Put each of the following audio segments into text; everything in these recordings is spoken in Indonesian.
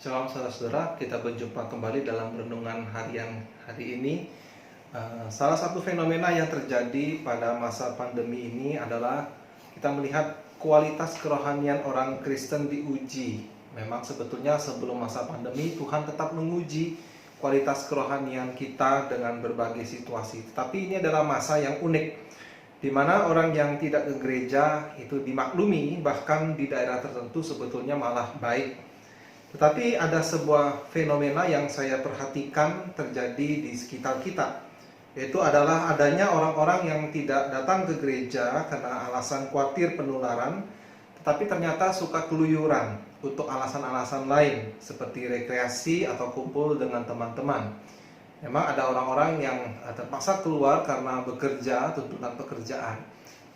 Shalom saudara-saudara, kita berjumpa kembali dalam renungan harian hari ini. Salah satu fenomena yang terjadi pada masa pandemi ini adalah kita melihat kualitas kerohanian orang Kristen diuji. Memang sebetulnya sebelum masa pandemi Tuhan tetap menguji kualitas kerohanian kita dengan berbagai situasi. Tetapi ini adalah masa yang unik, di mana orang yang tidak ke gereja itu dimaklumi, bahkan di daerah tertentu sebetulnya malah baik. Tetapi ada sebuah fenomena yang saya perhatikan terjadi di sekitar kita, yaitu adalah adanya orang-orang yang tidak datang ke gereja karena alasan khawatir penularan, tetapi ternyata suka keluyuran untuk alasan-alasan lain, seperti rekreasi atau kumpul dengan teman-teman. Memang ada orang-orang yang terpaksa keluar karena bekerja, tuntutan pekerjaan.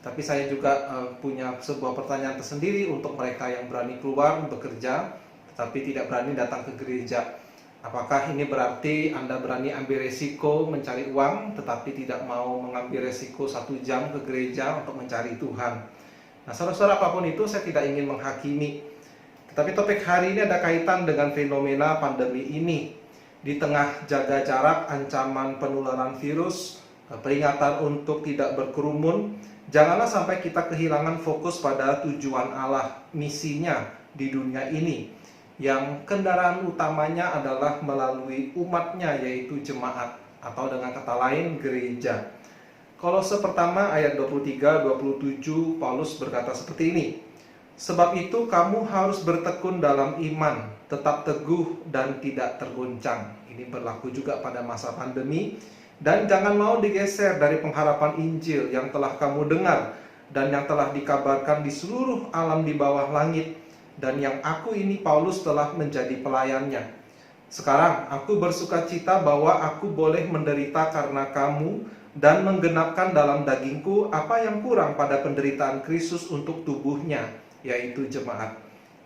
Tapi saya juga punya sebuah pertanyaan tersendiri untuk mereka yang berani keluar bekerja, tapi tidak berani datang ke gereja. Apakah ini berarti Anda berani ambil resiko mencari uang, tetapi tidak mau mengambil resiko 1 jam ke gereja untuk mencari Tuhan? Nah, saudara-saudara, apapun itu saya tidak ingin menghakimi. Tetapi topik hari ini ada kaitan dengan fenomena pandemi ini. Di tengah jaga jarak, ancaman penularan virus, peringatan untuk tidak berkerumun, janganlah sampai kita kehilangan fokus pada tujuan Allah, misinya di dunia ini, yang kendaraan utamanya adalah melalui umatnya, yaitu jemaat, atau dengan kata lain gereja. Kolose pertama ayat 23-27, Paulus berkata seperti ini: sebab itu kamu harus bertekun dalam iman, tetap teguh dan tidak tergoncang. Ini berlaku juga pada masa pandemi. Dan jangan mau digeser dari pengharapan Injil yang telah kamu dengar dan yang telah dikabarkan di seluruh alam di bawah langit, dan yang aku ini Paulus telah menjadi pelayannya. Sekarang aku bersukacita bahwa aku boleh menderita karena kamu dan menggenapkan dalam dagingku apa yang kurang pada penderitaan Kristus untuk tubuhnya, yaitu jemaat.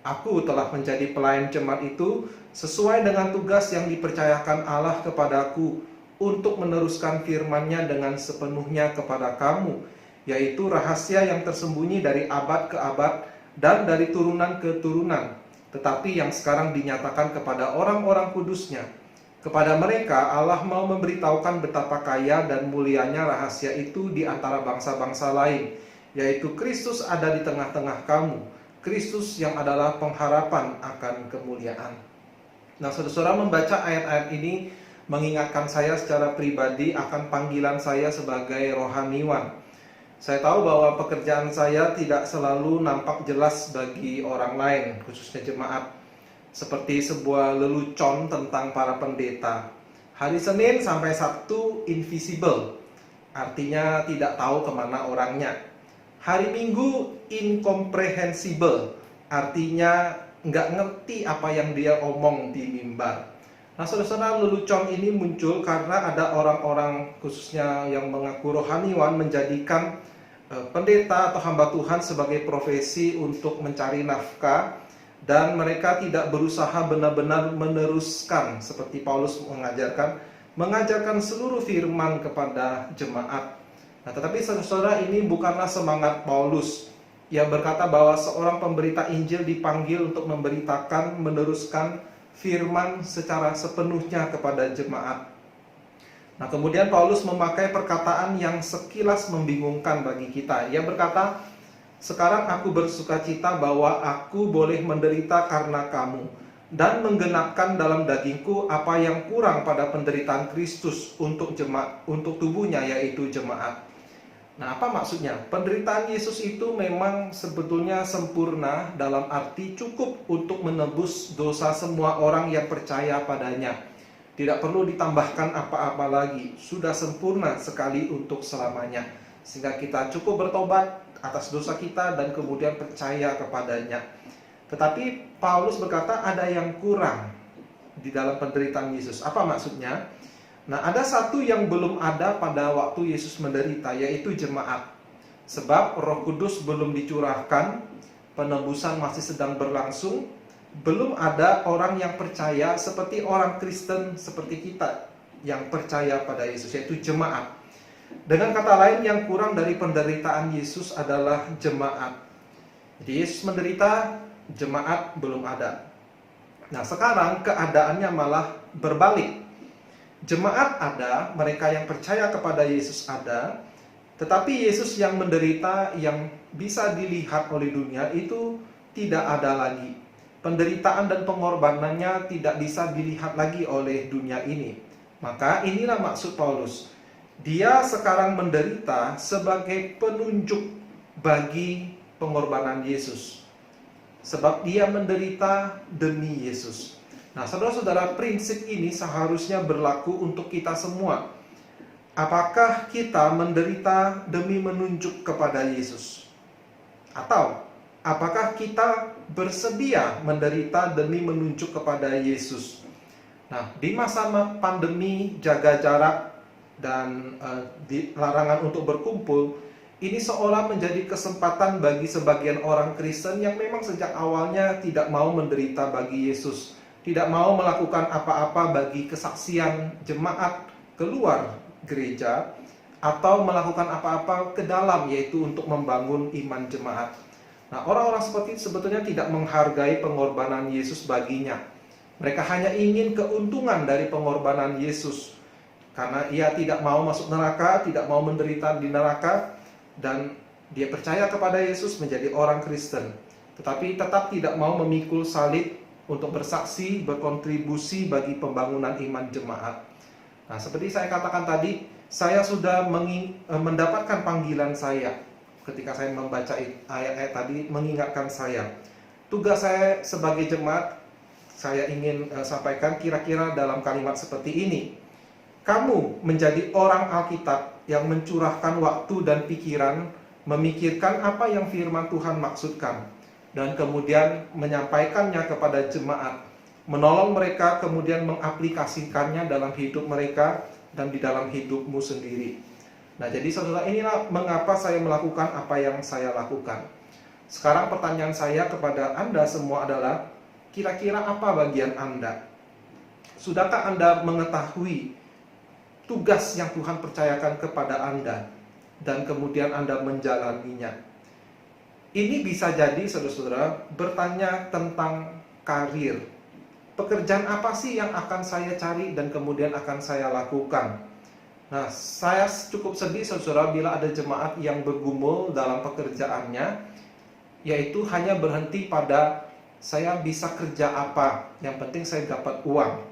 Aku telah menjadi pelayan jemaat itu sesuai dengan tugas yang dipercayakan Allah kepadaku untuk meneruskan firman-Nya dengan sepenuhnya kepada kamu, yaitu rahasia yang tersembunyi dari abad ke abad dan dari turunan ke turunan, tetapi yang sekarang dinyatakan kepada orang-orang kudusnya. Kepada mereka Allah mau memberitahukan betapa kaya dan mulianya rahasia itu di antara bangsa-bangsa lain, yaitu Kristus ada di tengah-tengah kamu, Kristus yang adalah pengharapan akan kemuliaan. Nah, saudara-saudara, membaca ayat-ayat ini mengingatkan saya secara pribadi akan panggilan saya sebagai rohaniwan. Saya tahu bahwa pekerjaan saya tidak selalu nampak jelas bagi orang lain, khususnya jemaat. Seperti sebuah lelucon tentang para pendeta. Hari Senin sampai Sabtu invisible, artinya tidak tahu kemana orangnya. Hari Minggu incomprehensible, artinya nggak ngerti apa yang dia omong di mimbar. Nah, saudara-saudara, lelucon ini muncul karena ada orang-orang khususnya yang mengaku rohaniwan menjadikan pendeta atau hamba Tuhan sebagai profesi untuk mencari nafkah, dan mereka tidak berusaha benar-benar meneruskan seperti Paulus mengajarkan seluruh firman kepada jemaat. Nah, tetapi saudara-saudara, ini bukanlah semangat Paulus. Ia berkata bahwa seorang pemberita Injil dipanggil untuk memberitakan, meneruskan firman secara sepenuhnya kepada jemaat. Nah, kemudian Paulus memakai perkataan yang sekilas membingungkan bagi kita. Ia berkata, sekarang aku bersukacita bahwa aku boleh menderita karena kamu, dan menggenapkan dalam dagingku apa yang kurang pada penderitaan Kristus untuk jemaat, untuk tubuhnya, yaitu jemaat. Nah, apa maksudnya? Penderitaan Yesus itu memang sebetulnya sempurna dalam arti cukup untuk menebus dosa semua orang yang percaya padanya. Tidak perlu ditambahkan apa-apa lagi, sudah sempurna sekali untuk selamanya. Sehingga kita cukup bertobat atas dosa kita dan kemudian percaya kepadanya. Tetapi Paulus berkata ada yang kurang di dalam penderitaan Yesus. Apa maksudnya? Nah, ada satu yang belum ada pada waktu Yesus menderita, yaitu jemaat. Sebab Roh Kudus belum dicurahkan, penebusan masih sedang berlangsung, belum ada orang yang percaya seperti orang Kristen seperti kita yang percaya pada Yesus, yaitu jemaat. Dengan kata lain, yang kurang dari penderitaan Yesus adalah jemaat. Jadi Yesus menderita, jemaat belum ada. Nah, sekarang keadaannya malah berbalik. Jemaat ada, mereka yang percaya kepada Yesus ada, tetapi Yesus yang menderita, yang bisa dilihat oleh dunia itu tidak ada lagi. Penderitaan dan pengorbanannya tidak bisa dilihat lagi oleh dunia ini. Maka inilah maksud Paulus. Dia sekarang menderita sebagai penunjuk bagi pengorbanan Yesus. Sebab dia menderita demi Yesus. Nah, saudara-saudara, prinsip ini seharusnya berlaku untuk kita semua. Apakah kita menderita demi menunjuk kepada Yesus? Atau apakah kita bersedia menderita demi menunjuk kepada Yesus? Nah, di masa pandemi, jaga jarak dan larangan untuk berkumpul, ini seolah menjadi kesempatan bagi sebagian orang Kristen yang memang sejak awalnya tidak mau menderita bagi Yesus, tidak mau melakukan apa-apa bagi kesaksian jemaat keluar gereja, atau melakukan apa-apa ke dalam, yaitu untuk membangun iman jemaat. Nah, orang-orang seperti itu sebetulnya tidak menghargai pengorbanan Yesus baginya. Mereka hanya ingin keuntungan dari pengorbanan Yesus, karena ia tidak mau masuk neraka, tidak mau menderita di neraka, dan dia percaya kepada Yesus menjadi orang Kristen. Tetapi tetap tidak mau memikul salib untuk bersaksi, berkontribusi bagi pembangunan iman jemaat. Nah, seperti saya katakan tadi, saya sudah mendapatkan panggilan saya. Ketika saya membaca ayat-ayat tadi, mengingatkan saya. Tugas saya sebagai jemaat, saya ingin sampaikan kira-kira dalam kalimat seperti ini. Kamu menjadi orang Alkitab yang mencurahkan waktu dan pikiran, memikirkan apa yang firman Tuhan maksudkan, dan kemudian menyampaikannya kepada jemaat, menolong mereka kemudian mengaplikasikannya dalam hidup mereka dan di dalam hidupmu sendiri. Nah, jadi saudara, inilah mengapa saya melakukan apa yang saya lakukan. Sekarang pertanyaan saya kepada Anda semua adalah, kira-kira apa bagian Anda? Sudahkah Anda mengetahui tugas yang Tuhan percayakan kepada Anda, dan kemudian Anda menjalaninya? Ini bisa jadi, saudara-saudara, bertanya tentang karir. Pekerjaan apa sih yang akan saya cari dan kemudian akan saya lakukan? Nah, saya cukup sedih, saudara, bila ada jemaat yang bergumul dalam pekerjaannya, yaitu hanya berhenti pada saya bisa kerja apa, yang penting saya dapat uang.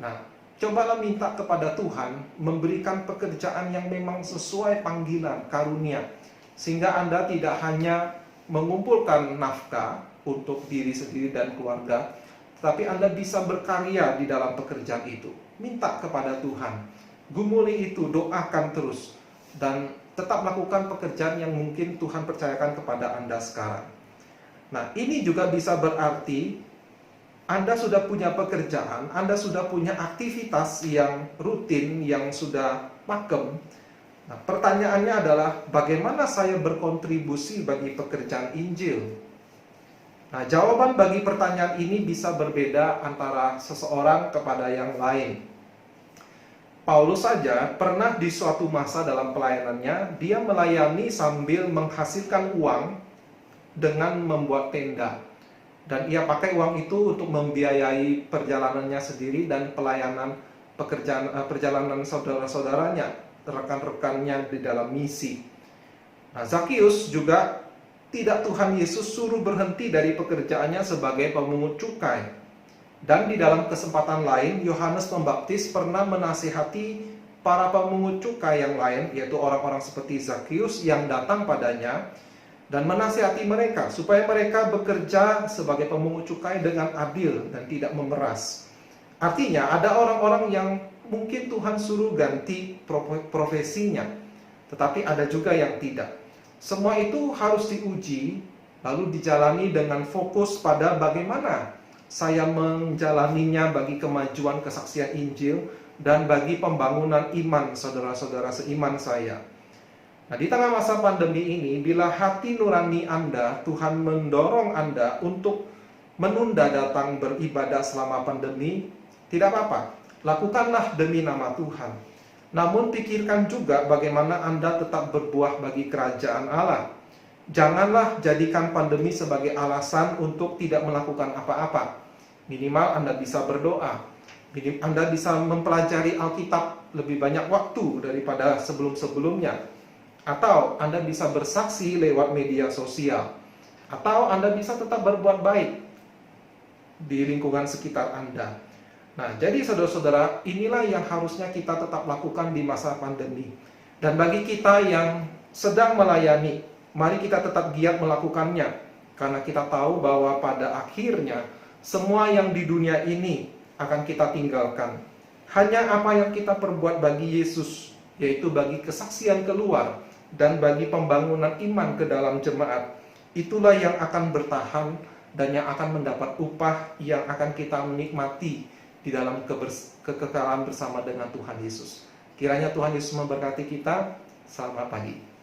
Nah, cobalah minta kepada Tuhan memberikan pekerjaan yang memang sesuai panggilan, karunia, sehingga Anda tidak hanya mengumpulkan nafkah untuk diri sendiri dan keluarga, tetapi Anda bisa berkarya di dalam pekerjaan itu. Minta kepada Tuhan, gumuli itu, doakan terus, dan tetap lakukan pekerjaan yang mungkin Tuhan percayakan kepada Anda sekarang. Nah, ini juga bisa berarti Anda sudah punya pekerjaan, Anda sudah punya aktivitas yang rutin, yang sudah pakem. Nah, pertanyaannya adalah, bagaimana saya berkontribusi bagi pekerjaan Injil? Nah, jawaban bagi pertanyaan ini bisa berbeda antara seseorang kepada yang lain. Paulus saja pernah di suatu masa dalam pelayanannya, dia melayani sambil menghasilkan uang dengan membuat tenda. Dan ia pakai uang itu untuk membiayai perjalanannya sendiri dan pelayanan perjalanan saudara-saudaranya, rekan-rekannya di dalam misi. Nah, Zakius juga tidak Tuhan Yesus suruh berhenti dari pekerjaannya sebagai pemungut cukai. Dan di dalam kesempatan lain, Yohanes Pembaptis pernah menasihati para pemungut cukai yang lain, yaitu orang-orang seperti Zakius yang datang padanya, dan menasihati mereka supaya mereka bekerja sebagai pemungut cukai dengan adil dan tidak memeras. Artinya ada orang-orang yang mungkin Tuhan suruh ganti profesinya, tetapi ada juga yang tidak. Semua itu harus diuji, lalu dijalani dengan fokus pada bagaimana saya menjalaninya bagi kemajuan kesaksian Injil dan bagi pembangunan iman saudara-saudara seiman saya. Nah, di tengah masa pandemi ini, bila hati nurani Anda, Tuhan mendorong Anda untuk menunda datang beribadah selama pandemi, tidak apa-apa, lakukanlah demi nama Tuhan. Namun pikirkan juga bagaimana Anda tetap berbuah bagi kerajaan Allah. Janganlah jadikan pandemi sebagai alasan untuk tidak melakukan apa-apa. Minimal Anda bisa berdoa, Anda bisa mempelajari Alkitab lebih banyak waktu daripada sebelum-sebelumnya, atau Anda bisa bersaksi lewat media sosial, atau Anda bisa tetap berbuat baik di lingkungan sekitar Anda. Nah, jadi saudara-saudara, inilah yang harusnya kita tetap lakukan di masa pandemi. Dan bagi kita yang sedang melayani, mari kita tetap giat melakukannya, karena kita tahu bahwa pada akhirnya semua yang di dunia ini akan kita tinggalkan. Hanya apa yang kita perbuat bagi Yesus, yaitu bagi kesaksian keluar dan bagi pembangunan iman ke dalam jemaat, itulah yang akan bertahan dan yang akan mendapat upah yang akan kita menikmati di dalam kekekalan bersama dengan Tuhan Yesus. Kiranya Tuhan Yesus memberkati kita. Selamat pagi.